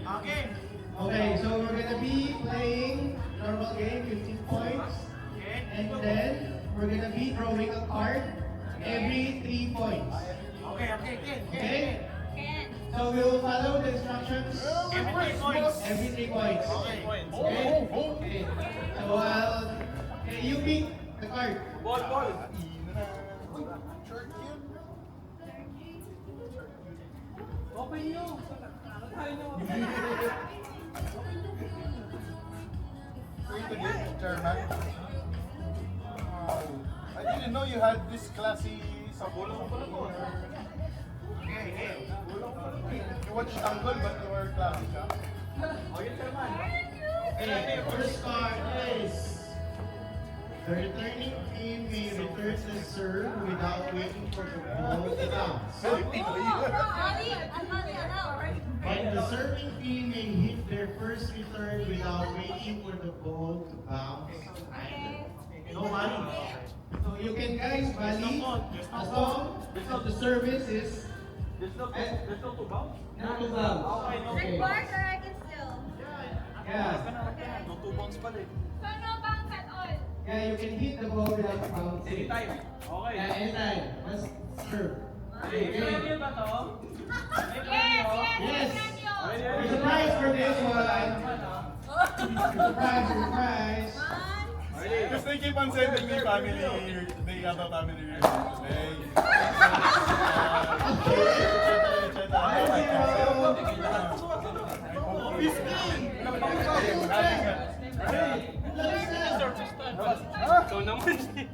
Okay. Okay, so we're gonna be playing normal game, 15 points. And then we're gonna be drawing a card every 3 points. Okay? So we will follow the instructions Every 3 points. every 3 points. Okay. Okay? So you pick the card. Ball. Open nyo. Chairman. I didn't know you had this classy sabolo. You watched Tanggol but you were classy ka? Okay, first card is the returning team may return the serve without waiting for the ball to bounce. And the serving team may hit their first return without waiting for the ball to bounce. No money. So you can guys volley as long as the service is There's no to bounce? not to bounce. Okay. Yeah. No to bounce pala eh. Yeah, you can hit the ball without bouncing. Anytime. Okay. Yeah, anytime. Just serve. May premyo ba to? May premyo? Yes. There's a prize for this one. Surprise. Because they keep on sending me family, they have a family reunion today. Ikaw naman. Hindi.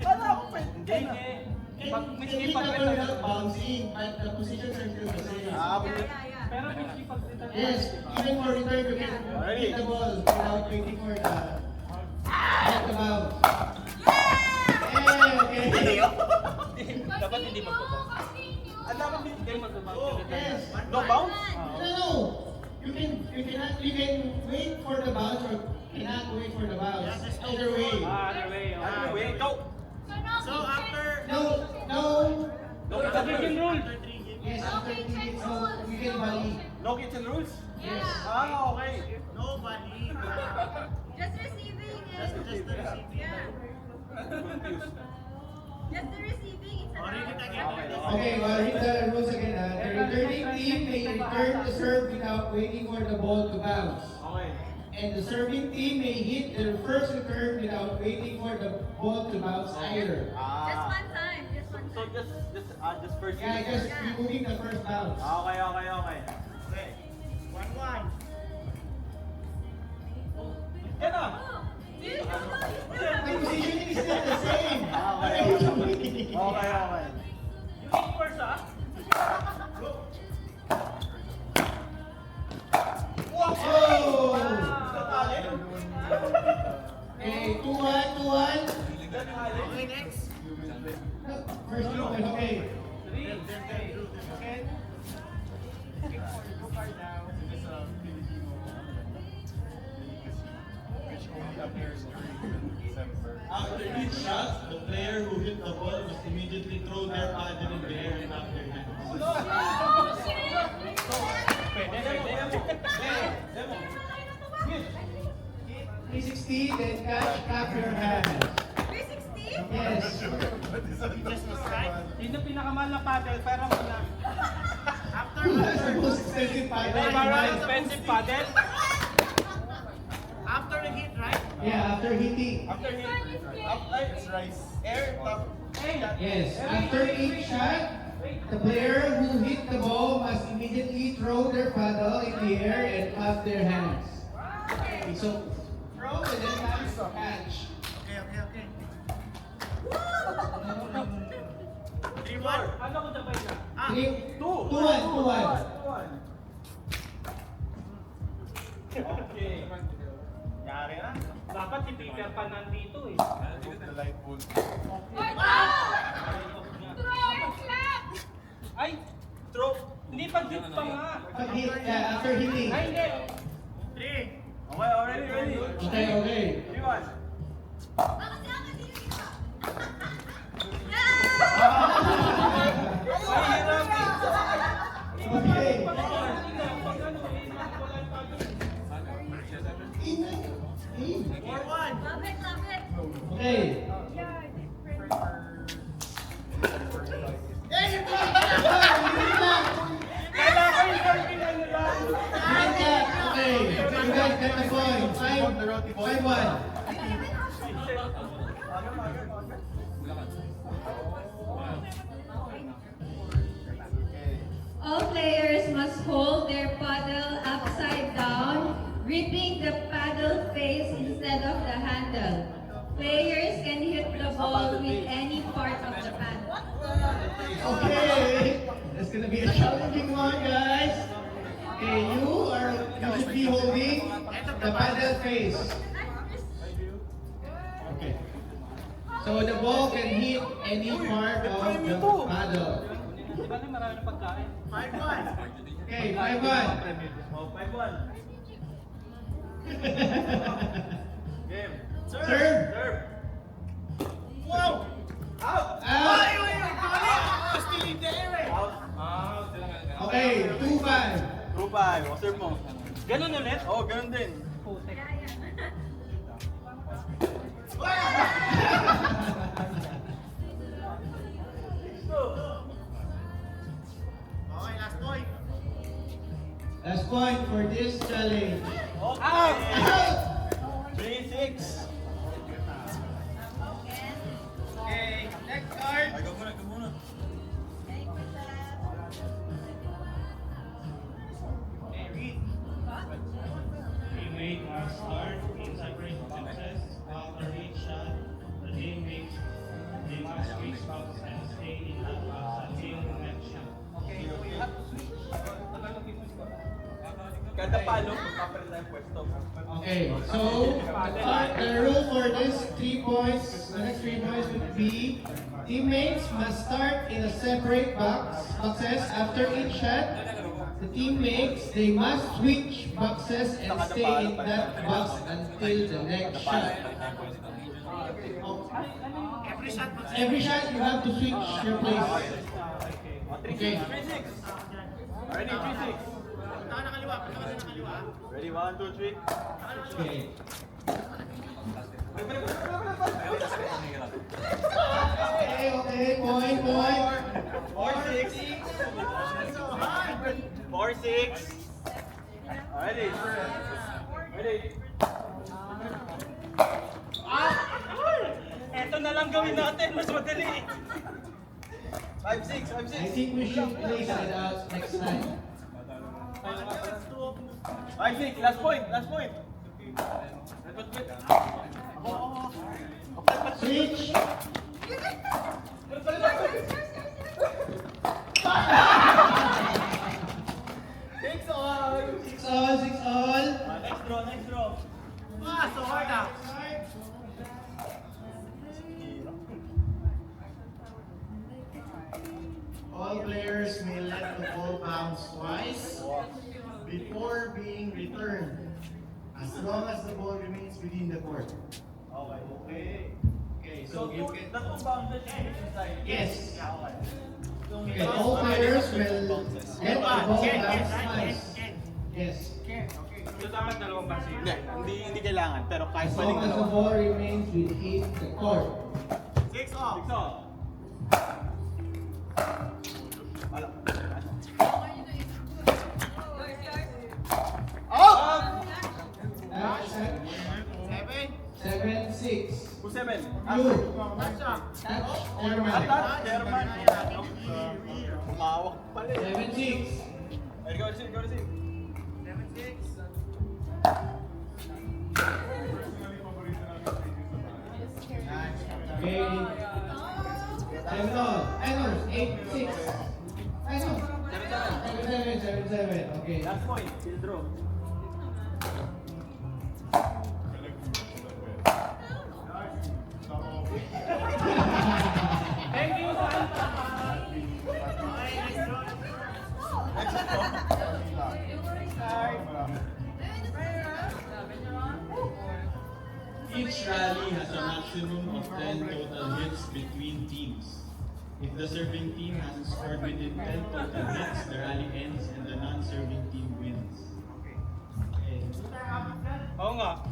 Pag You may can hit the ball without bouncing, but the positions are still the same. Pero may sipag dito. Yes, even for return, you can hit the ball without waiting for the bounce. Okay. Dapat hindi magbabounce. Dapat hindi magbabounce. Yes. No bounce? No. You can wait for the bounce or cannot wait for the bounce. Either way. Other way. Go. So after No. No kitchen rule. Yes, after 3 minutes, so you can volley. No kitchen rules? Yes. Okay. nobody. Just receiving Just it. the receiving. Confused. Just the receiving. It's Oh, read it again. Okay, well, read the rules again. The returning team may return the serve without waiting for the ball to bounce. Okay. And the serving team may hit their first return without waiting for the ball to bounce either. Just one time. Just one So time. just first. Yeah, just removing the first bounce. Okay. Okay. 1-1. Yan na. Oh, you don't know. The positioning is still the same. Okay. You hit first ah. Oh! Tatali. Okay, 2-1. Okay, next. First look, okay. 3. Okay. Which only appears during December. After each shot, the player who hit the ball must immediately throw their paddle in the air and clap their hands. Demo. 360, then catch, clap your hands. 360? Yes. Yun yung pinakamahal na paddle, pero muna. After That's the most expensive Very paddle. expensive paddle. after the hit, right? Yeah, after hitting. After hit, it's rice. Air, top. Yes, after each shot, the player who hit the ball must immediately throw their paddle in the air and clap their hands. Okay, so throw and then catch. Okay. 3-1. Ano ko sabay na? Ah, 2-1. Okay. yari na. Dapat si Peter pa nandito eh. The light bulb. Ay! Throw! Hindi pa hit pa nga. Pag hit, yeah, after hitting. Ay, hindi. 3. Okay, ready. Okay. 3-1. Bakit ako dito? Okay. Kailangan ko yung something ano lang. Okay. You guys get the point. 5-1. All players must hold their paddle upside down, gripping the paddle face instead of the handle. Players can hit the ball with any part of the paddle. Okay. That's gonna be a challenging one, guys. Okay, you should be holding the paddle face. Okay. So the ball can hit any part of the paddle. Di ba na marami na pagkain? 5-1. Okay, 5-1. Oh, 5-1. Game. Serve. Serve. Wow! Out! Out. Still in the air eh! Out. Okay, 2-5. Group 5. O, serve mo. Ganun ulit? Oo, ganun din. Putek. Okay, last point. Last point for this challenge. Okay. Out. 3-6. Okay, next card. Ay, go muna. Okay, read. Teammate must start in separate boxes after each shot. The teammates they must switch box and stay in that box until the next shot. Okay, so we have to switch. Kada palo, magpapalit tayo pwesto. Okay, so the rule for this 3 points, the next 3 points would be teammates must start in a separate boxes after each shot. The teammates, they must switch boxes and stay in that box until the next shot. Every shot you have to switch your place. Okay. 3-6. Ready, 3-6. Ready, 1, 2, 3. Okay. Okay, point. 4-6. 4-6. Ready. Ready. Eto na lang gawin natin, mas madali. 5-6. I think we should place it out next time. 5-6. Last point. Switch. Six all. 6-all. Next draw. Ah, so hard ah. All players may let the ball bounce twice before being returned, as long as the ball remains within the court. Okay. Okay, So, so you can. the two bounces inside. Yes. Yeah, okay. Okay, all players will let the ball bounce twice. Yes. So dapat dalawang base. Hindi kailangan, pero kahit As long as the ball remains within the court. 6 off. 6 off. Wala. Out! That's 7-6. Who's 7? You. Touch Airman. Atas, German. Umawak pala eh. 7-6. Ready, go receive. 7-6. Okay. 7-all. No, 8-6. No. 7-7. Okay. Last point, still draw. Thank you, Santa. Each rally has a maximum of 10 total hits between teams. If the serving team hasn't scored within 10 total hits, the rally ends and the non-serving team wins. Okay. Oo nga.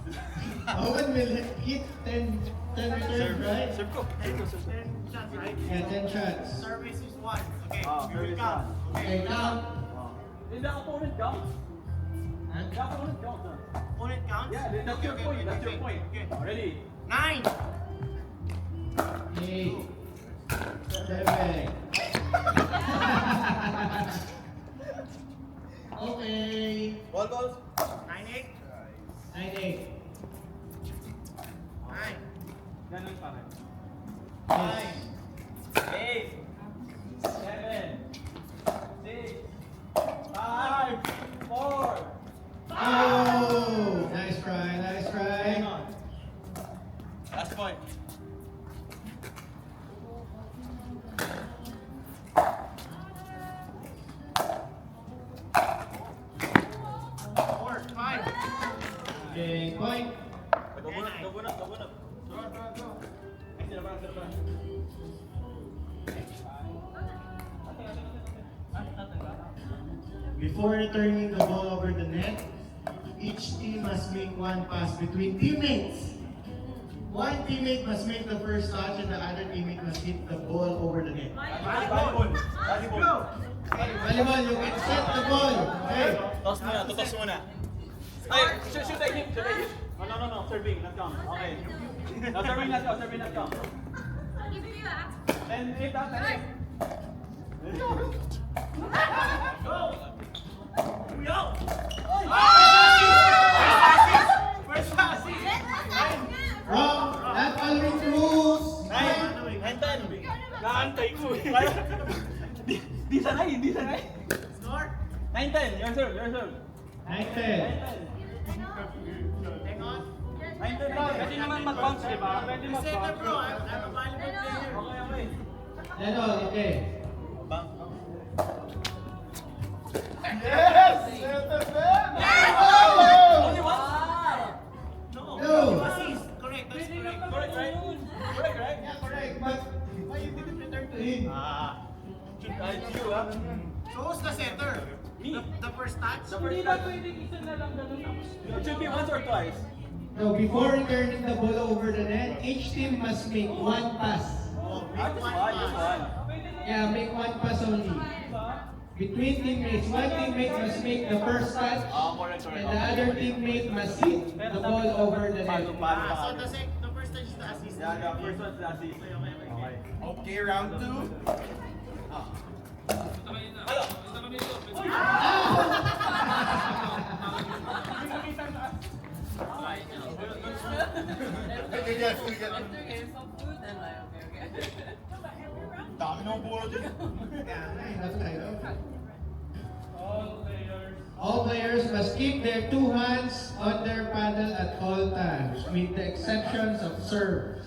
Owen will hit 10 10 returns, right? Serve ko. 10 shots, right? Yeah, 10 shots. Service is 1. Okay, Ah, we will service count. Okay, count. Is the opponent count? Huh? The opponent count. Opponent counts? Yeah, that's your point. That's your point. Okay. Ready? 9. 8, 7. Okay. Ball. 9, 8. 9, 8. 9. Ganun pa rin. 9. 8, 7, 6, 5, 4. Oh! Nice try, nice try. Last point. Four, 5. Okay, point. Gabunot. Before returning the ball over the net, each team must make one pass between teammates. One teammate must make the first touch and the other teammate must hit the ball over the net. Volleyball. Volleyball, you can set the ball. Okay. Toss muna. Ay, should I hit? No. Serving, not count. Okay. No, serving, not count. Then, 8 out, 10. Wrong. Not following the rules. 9-10. Naantay ko eh. Di sanay. Score? 9-10, your serve. 9, 10. 9-10 lang. Pwede naman mag-bounce, di ba? Pwede Center mag-bounce. bro, I'm a volleyball player. Okay. Leno, okay. Yes! Only one? No. Assist. Correct, that's correct. Correct, right? Correct? Yeah, correct. But why you didn't return to him? It's you, ah. So who's the center? Me. The first touch? Hindi ba pwede isa na lang ganun? It should be once or twice. No, before returning the ball over the net, each team must make one pass. Oh, Ah, make just one one. pass. Yeah, make one pass only. Between teammates, one teammate must make the first touch, Correct. and the other teammate must hit the ball over the net. So the first touch is the assist. Yeah, first one's the assist. Okay. Okay, round 2. Dami ng bulo dyan. All players must keep their two hands on their paddle at all times, with the exceptions of serve.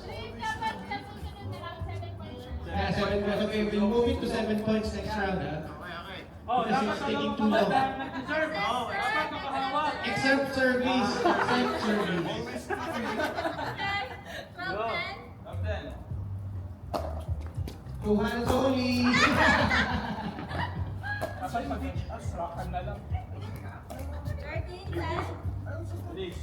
Yeah, 7 points. Okay, we'll move it to 7 points next round. Okay. Oh, Because dapat it's taking alam too mo long. dahil nag-deserve. Oh, Dapat nakahawak. Except service. Except service. Go. Top 10. Two hands only. Kapag mag-hit, rakan na lang. Please.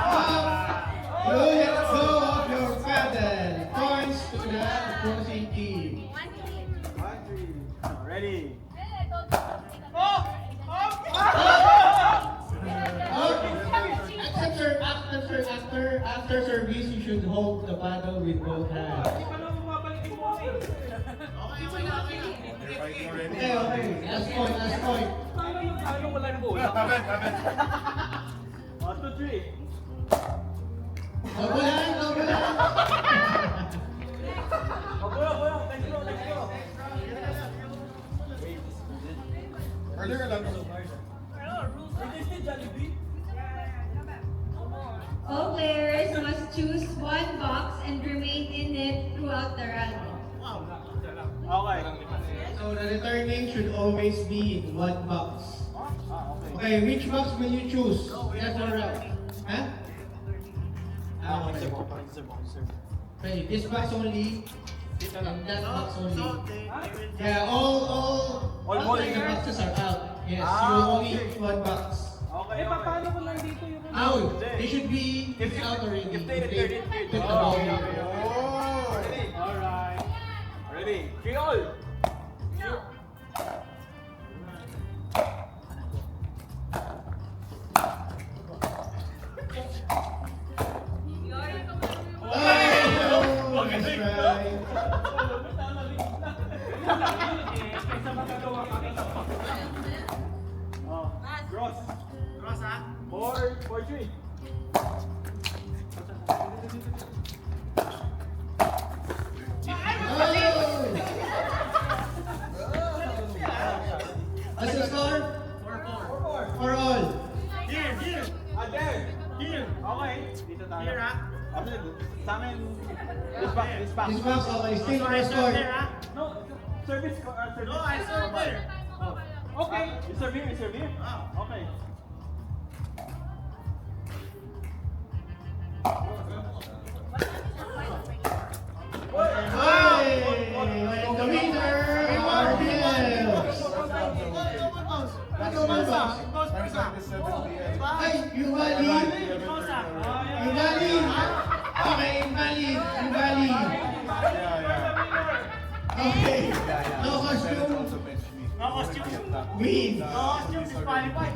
You let go of your paddle. Points to the opposing team. 1-3. Ready. After service, you should hold the paddle with both hands. Hindi pa naman mabalik yung ball eh. They're fighting already. Okay. Last point, last point. Ano wala yung ball? Taban. 1, 2, 3. Double hand, double hand. Boyo. Let's go. Earlier lang. Is this Jollibee? All players must choose one box and remain in it throughout the round. Okay. So the returning should always be in one box. Okay. Okay, which box will you choose? Left or right? Huh? Okay. Okay, this box only. And that box only. Yeah, all All the boxes are out. Yes, Ah, you only okay. eat one box. Okay, Eh, okay. paano kung nandito yung... Out! They should be out already. If they return it, hit it. the Oh, ball. okay, okay. Oh! Ready? Alright. Ready? Three all. Oh, that's right. Kaysa magagawa kami sa Oh, cross. Cross ha? 4-3. What's the score? 4-4. For all. Here, here. Again. Here. Okay. Dito tayo. Here ha? Ano, sa amin, this back, this back. This box, okay. Still So no I serve score. there ha? No, service. Service. No, I serve there. Okay. You serve here, you serve here? Ah. Okay. Hey! And the winner, our Bills. Ay, yung Bali. Yung Bali. Okay, yung Bali. Yung Bali. Okay. No costume. No costume. Win. No costume disqualified.